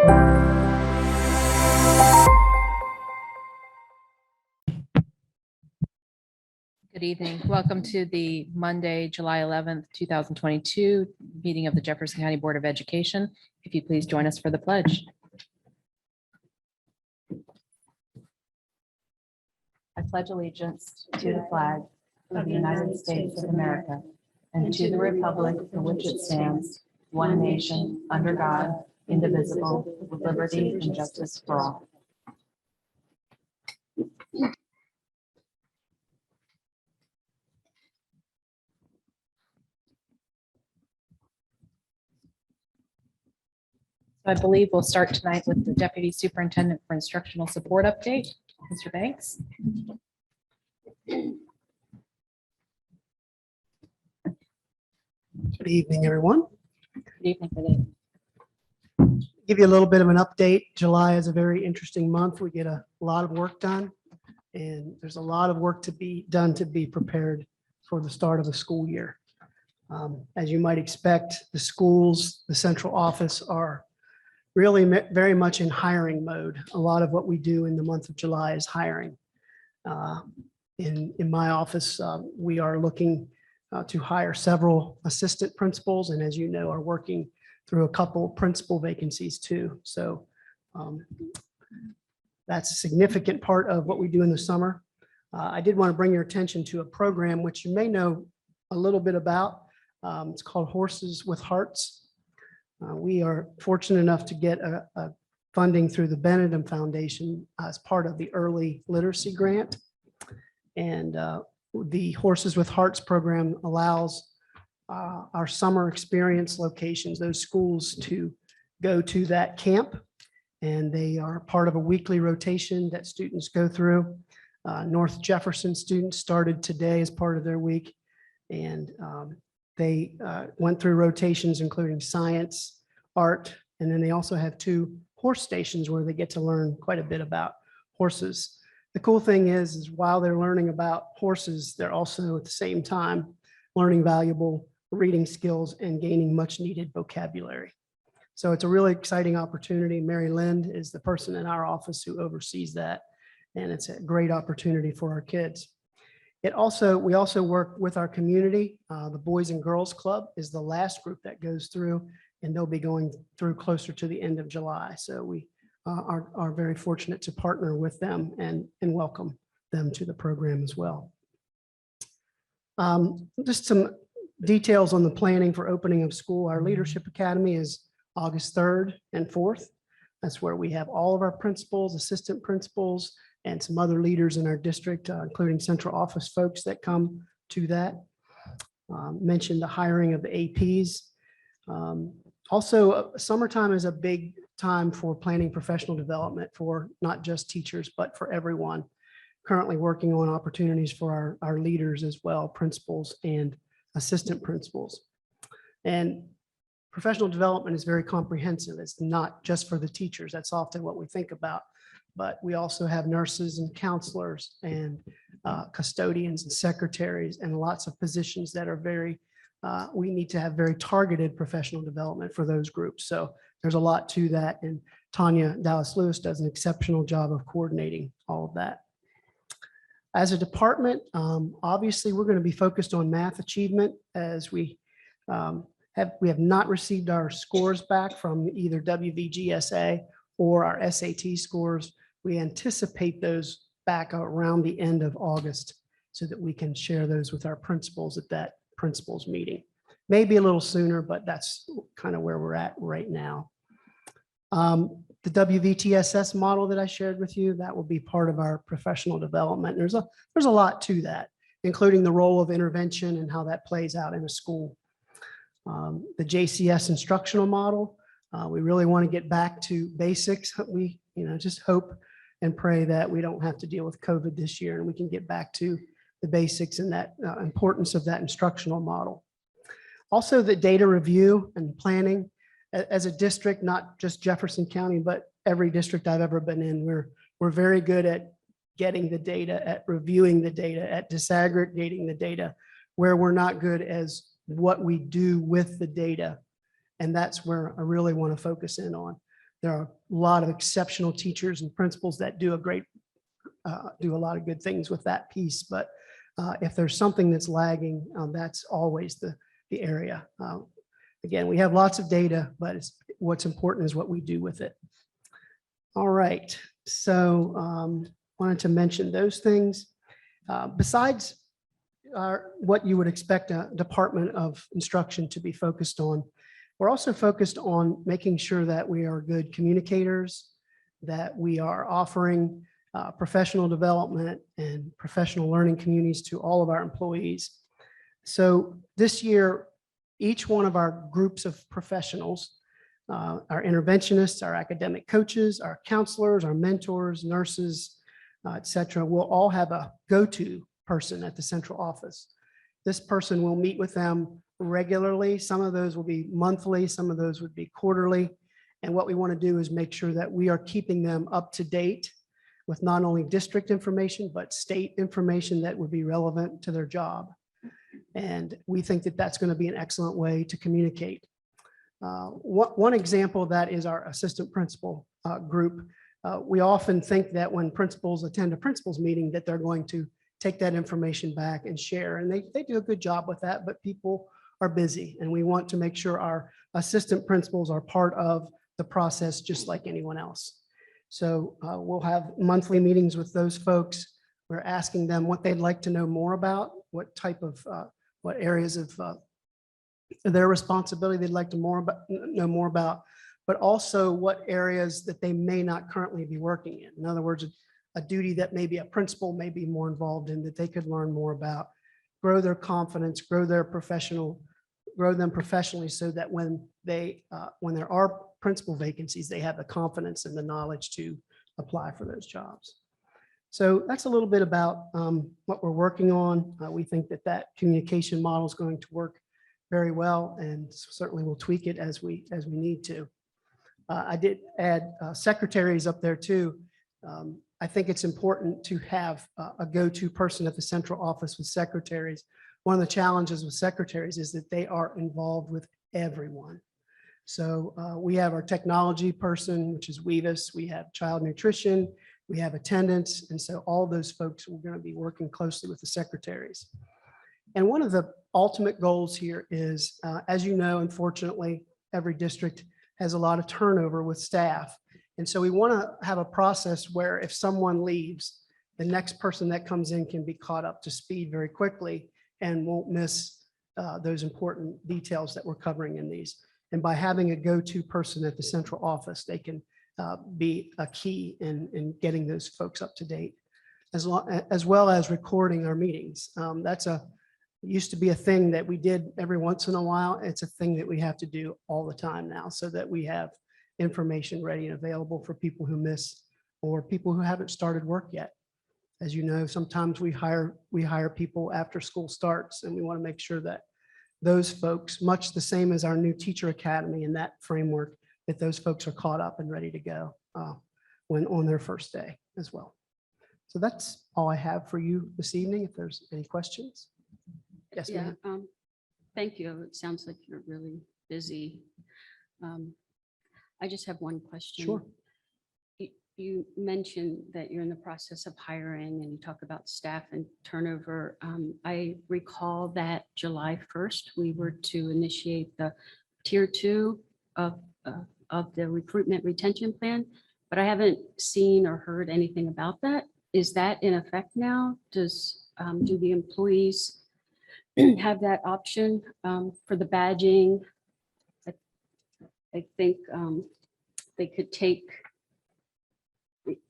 Good evening. Welcome to the Monday, July 11th, 2022 meeting of the Jefferson County Board of Education. If you please join us for the pledge. I pledge allegiance to the flag of the United States of America and to the republic for which it stands, one nation, under God, indivisible, with liberty and justice for all. I believe we'll start tonight with the Deputy Superintendent for Instructional Support update, Mr. Banks. Good evening, everyone. Good evening. Give you a little bit of an update. July is a very interesting month. We get a lot of work done, and there's a lot of work to be done to be prepared for the start of the school year. As you might expect, the schools, the central office are really very much in hiring mode. A lot of what we do in the month of July is hiring. In my office, we are looking to hire several assistant principals, and as you know, are working through a couple principal vacancies too. So that's a significant part of what we do in the summer. I did want to bring your attention to a program which you may know a little bit about. It's called Horses with Hearts. We are fortunate enough to get a funding through the Benedum Foundation as part of the early literacy grant. And the Horses with Hearts program allows our summer experience locations, those schools, to go to that camp. And they are part of a weekly rotation that students go through. North Jefferson students started today as part of their week. And they went through rotations, including science, art, and then they also have 2 horse stations where they get to learn quite a bit about horses. The cool thing is while they're learning about horses, they're also at the same time learning valuable reading skills and gaining much needed vocabulary. So it's a really exciting opportunity. Mary Lind is the person in our office who oversees that, and it's a great opportunity for our kids. We also work with our community. The Boys and Girls Club is the last group that goes through, and they'll be going through closer to the end of July. So we are very fortunate to partner with them and welcome them to the program as well. Just some details on the planning for opening of school. Our Leadership Academy is August 3rd and 4th. That's where we have all of our principals, assistant principals, and some other leaders in our district, including central office folks that come to that. Mentioned the hiring of the APs. Also, summertime is a big time for planning professional development for not just teachers, but for everyone. Currently working on opportunities for our leaders as well, principals and assistant principals. And professional development is very comprehensive. It's not just for the teachers. That's often what we think about. But we also have nurses and counselors and custodians and secretaries and lots of positions that are very, we need to have very targeted professional development for those groups. So there's a lot to that. And Tanya Dallas-Lewis does an exceptional job of coordinating all of that. As a department, obviously, we're going to be focused on math achievement as we have not received our scores back from either WVGSA or our SAT scores. We anticipate those back around the end of August so that we can share those with our principals at that principals meeting. Maybe a little sooner, but that's kind of where we're at right now. The WVTSS model that I shared with you, that will be part of our professional development. There's a lot to that, including the role of intervention and how that plays out in a school. The JCS instructional model, we really want to get back to basics. We just hope and pray that we don't have to deal with COVID this year and we can get back to the basics and that importance of that instructional model. Also, the data review and planning. As a district, not just Jefferson County, but every district I've ever been in, we're very good at getting the data, at reviewing the data, at disaggregating the data. Where we're not good as what we do with the data. And that's where I really want to focus in on. There are a lot of exceptional teachers and principals that do do a lot of good things with that piece. But if there's something that's lagging, that's always the area. Again, we have lots of data, but what's important is what we do with it. All right. So wanted to mention those things. Besides what you would expect a Department of Instruction to be focused on, we're also focused on making sure that we are good communicators, that we are offering professional development and professional learning communities to all of our employees. So this year, each one of our groups of professionals, our interventionists, our academic coaches, our counselors, our mentors, nurses, et cetera, will all have a go-to person at the central office. This person will meet with them regularly. Some of those will be monthly, some of those would be quarterly. And what we want to do is make sure that we are keeping them up to date with not only district information, but state information that would be relevant to their job. And we think that that's going to be an excellent way to communicate. One example of that is our assistant principal group. We often think that when principals attend a principals meeting that they're going to take that information back and share. And they do a good job with that, but people are busy. And we want to make sure our assistant principals are part of the process just like anyone else. So we'll have monthly meetings with those folks. We're asking them what they'd like to know more about, what type of, what areas of their responsibility they'd like to know more about, but also what areas that they may not currently be working in. In other words, a duty that maybe a principal may be more involved in that they could learn more about, grow their confidence, grow them professionally so that when there are principal vacancies, they have the confidence and the knowledge to apply for those jobs. So that's a little bit about what we're working on. We think that that communication model is going to work very well, and certainly we'll tweak it as we need to. I did add secretaries up there too. I think it's important to have a go-to person at the central office with secretaries. One of the challenges with secretaries is that they are involved with everyone. So we have our technology person, which is Weavis. We have child nutrition. We have attendance. And so all those folks are going to be working closely with the secretaries. And one of the ultimate goals here is, as you know, unfortunately, every district has a lot of turnover with staff. And so we want to have a process where if someone leaves, the next person that comes in can be caught up to speed very quickly and won't miss those important details that we're covering in these. And by having a go-to person at the central office, they can be a key in getting those folks up to date, as well as recording our meetings. Used to be a thing that we did every once in a while. It's a thing that we have to do all the time now so that we have information ready and available for people who miss or people who haven't started work yet. As you know, sometimes we hire people after school starts, and we want to make sure that those folks, much the same as our new teacher academy and that framework, that those folks are caught up and ready to go when on their first day as well. So that's all I have for you this evening. If there's any questions. Yes, Yeah, ma'am. thank you. It sounds like you're really busy. I just have one question. Sure. You mentioned that you're in the process of hiring and you talk about staff and turnover. I recall that July 1st, we were to initiate the tier 2 of the recruitment retention plan, but I haven't seen or heard anything about that. Is that in effect now? Do the employees have that option for the badging? I think they could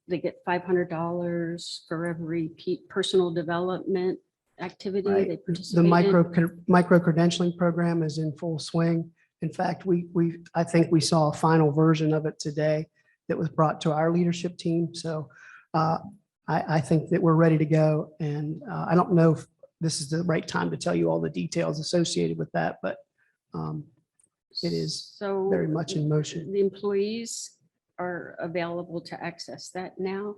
they get $500 for every personal development activity Right. they The participate in. micro credentialing program is in full swing. In fact, I think we saw a final version of it today that was brought to our leadership team. So I think that we're ready to go. And I don't know if this is the right time to tell you all the details associated with that, but it is So very much in motion. the employees are available to access that now?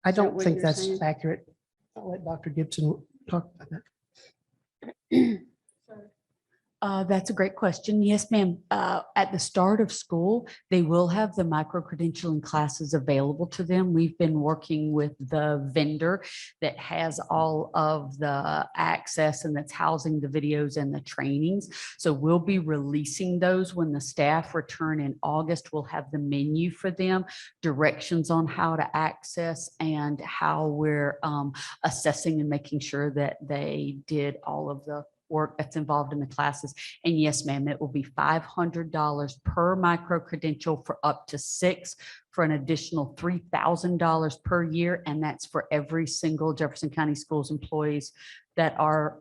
I Is that don't what think you're that's saying? accurate. I'll let Dr. Gibson talk about that. That's a great question. Yes, ma'am. At the start of school, they will have the micro-credentialing classes available to them. We've been working with the vendor that has all of the access and that's housing the videos and the trainings. So we'll be releasing those when the staff return in August. We'll have the menu for them, directions on how to access and how we're assessing and making sure that they did all of the work that's involved in the classes. And yes, ma'am, it will be $500 per micro credential for up to 6 for an additional $3,000 per year. And that's for every single Jefferson County Schools employees that our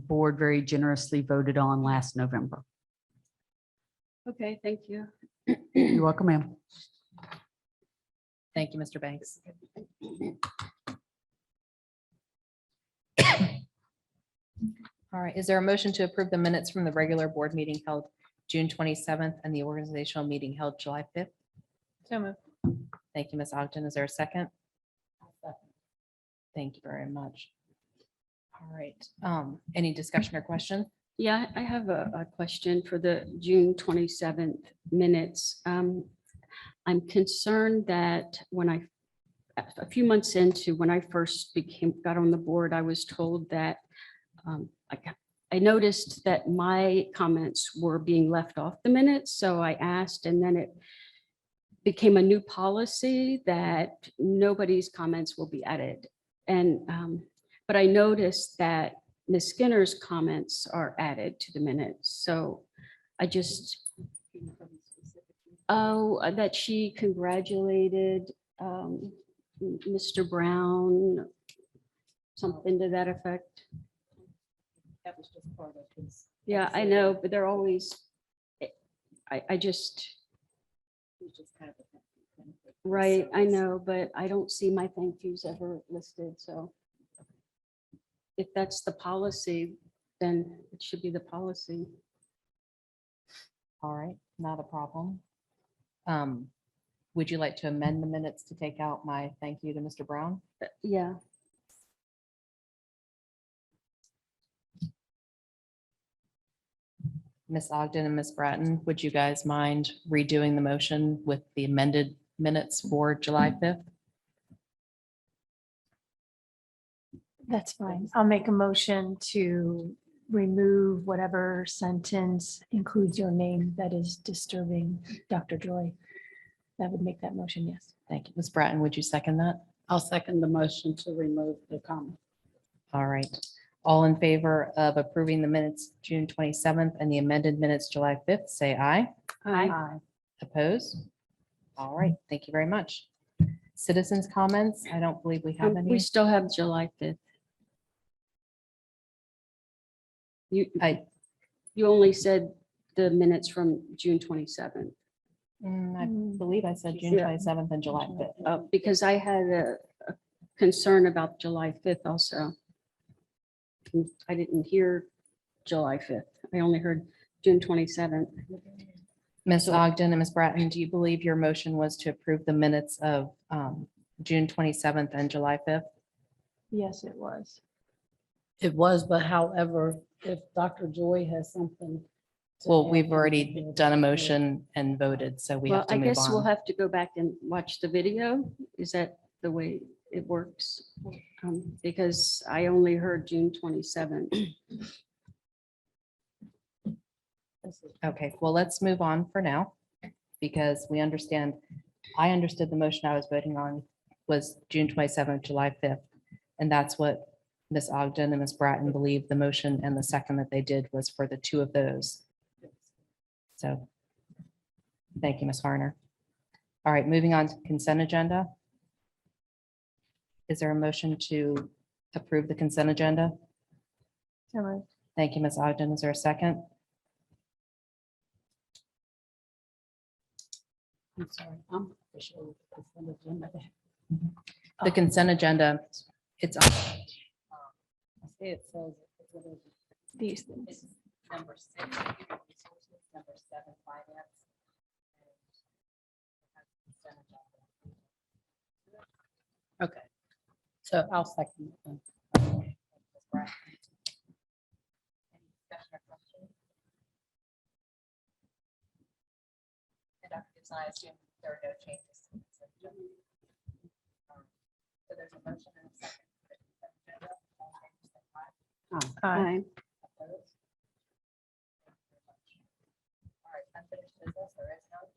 board very generously voted on last November. Okay, thank you. You're welcome, ma'am. Thank you, Mr. Banks. All right, is there a motion to approve the minutes from the regular board meeting held June 27th and the organizational meeting held July 5th? So moved. Thank you, Ms. Ogden. Is there a second? Thank you very much. All right, any discussion or question? Yeah, I have a question for the June 27th minutes. I'm concerned that a few months into when I first got on the board, I was told that I noticed that my comments were being left off the minutes. So I asked, and then it became a new policy that nobody's comments will be added. And, but I noticed that Ms. Skinner's comments are added to the minutes. So I just, that she congratulated Mr. Brown, something to that effect. That was just part of his. Yeah, I know, but they're always, I just, He's just kind of a- right, I know, but I don't see my thank yous ever listed, so. If that's the policy, then it should be the policy. All right, not a problem. Would you like to amend the minutes to take out my thank you to Mr. Brown? Yeah, Ms. Ogden and Ms. Bratton, would you guys mind redoing the motion with the amended minutes for July 5th? That's fine. I'll make a motion to remove whatever sentence includes your name that is disturbing Dr. Joy. That would make that motion, yes. Thank you. Ms. Bratton, would you second that? I'll second the motion to remove the comment. All right. All in favor of approving the minutes June 27th and the amended minutes July 5th, say aye. I, Opposed? All right, thank you very much. Citizens' comments? I don't believe we have we any. still have July 5th. You only said the minutes from June 27th. I believe I said June Yeah. 27th and July 5th. Because I had a concern about July 5th also. I didn't hear July 5th. I only heard June 27th. Ms. Ogden and Ms. Bratton, do you believe your motion was to approve the minutes of June 27th and July 5th? Yes, it was. It was, but however, if Dr. Joy has something. to Well, add, we've already then done a motion and voted, so we Well, have to I move guess we'll on. have to go back and watch the video. Is that the way it works? Because I only heard June 27th. Okay, well, let's move on for now because we understand, I understood the motion I was voting on was June 27th, July 5th. And that's what Ms. Ogden and Ms. Bratton believe the motion and the second that they did was for the two of those. So thank you, Ms. Harner. All right, moving on to consent agenda. Is there a motion to approve the consent agenda? So moved. Thank you, Ms. Ogden. Is there a second? I'm sorry, I'm official with the consent agenda. The consent agenda, it's on. I say it says. what is it? These things. It's Number 6, human resources, number 7, finance. Okay, so I'll second it then. and I assume there are no changes. to the consent agenda. So there's a motion and a second. for the consent agenda. All in favor, say aye. Aye. Opposed? Thank you very much. All right, unfinished business, there is none.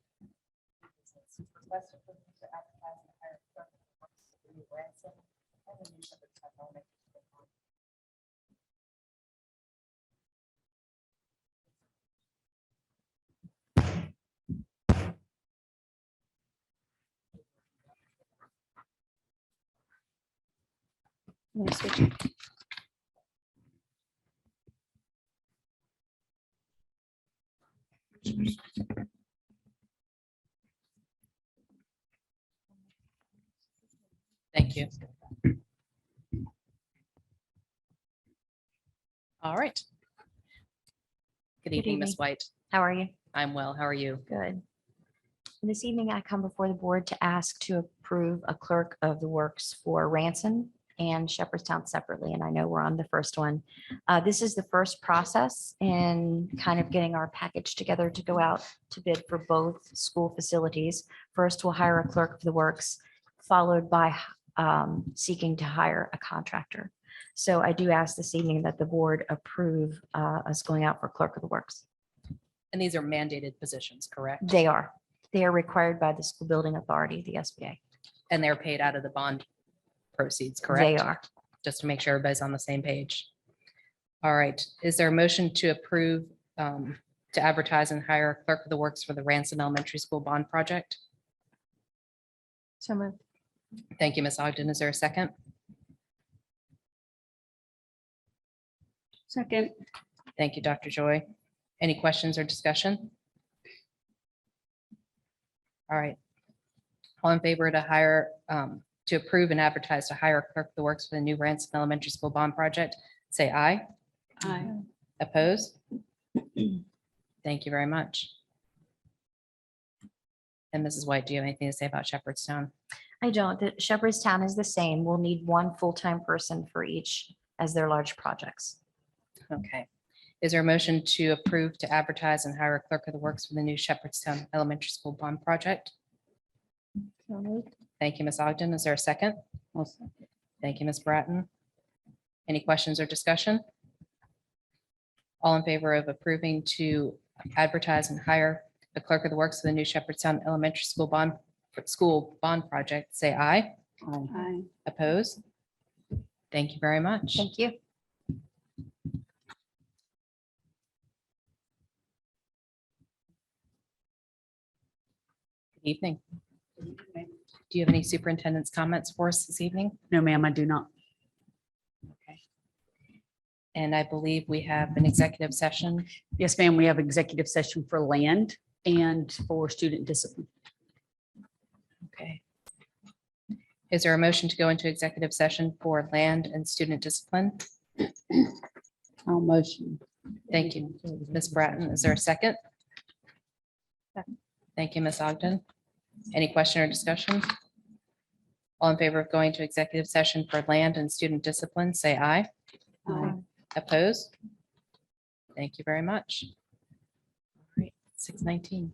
Request approval to advertise and hire clerk of the works for the new ransom and the new Shepherdstown Elementary School bond. Let me switch it. Thank you. All right. Good evening, Ms. evening. White. How are you? I'm well. How are you? Good. This evening, I come before the board to ask to approve a clerk of the works for Ranson and Shepherdstown separately, and I know we're on the first one. This is the first process in kind of getting our package together to go out to bid for both school facilities. First, we'll hire a clerk of the works, followed by seeking to hire a contractor. So I do ask this evening that the board approve us going out for clerk of the works. And these are mandated positions, correct? They are required by the school building authority, the SBA. And they're paid out of the bond proceeds, correct? They are. Just to make sure everybody's on the same page. All right. Is there a motion to approve to advertise and hire a clerk of the works for the Ransom Elementary School bond project? So moved. Thank you, Ms. Ogden. Is there a second? Second. Thank you, Dr. Joy. Any questions or discussion? All right. All in favor to hire, to approve and advertise to hire a clerk of the works for the new Ransom Elementary School bond project, say aye. Aye. Opposed? Thank you very much. And Mrs. White, do you have anything to say about Shepherdstown? I don't. The Shepherdstown is the same. We'll need one full-time person for each as their large projects. Okay. Is there a motion to approve to advertise and hire a clerk of the works for the new Shepherdstown Elementary School bond project? So moved. Thank you, Ms. Ogden. Is there a second? Thank you, Ms. Bratton. Any questions or discussion? All in favor of approving to advertise and hire the clerk of the works for the new Shepherdstown Elementary School bond project, say aye. Aye. Opposed? Thank you very much. Thank you. Good evening. Do you have any superintendent's comments for us this evening? No, ma'am, I do not. Okay. And I believe we have an executive session. Yes, ma'am, we have executive session for land and for student discipline. Okay. Is there a motion to go into executive session for land and student discipline? I'll motion. Thank you, Ms. Bratton. Is there a second? Thank you, Ms. Ogden. Any question or discussion? All in favor of going to executive session for land and student discipline, say aye. Aye. Opposed? Thank you very much. All right, 6:19.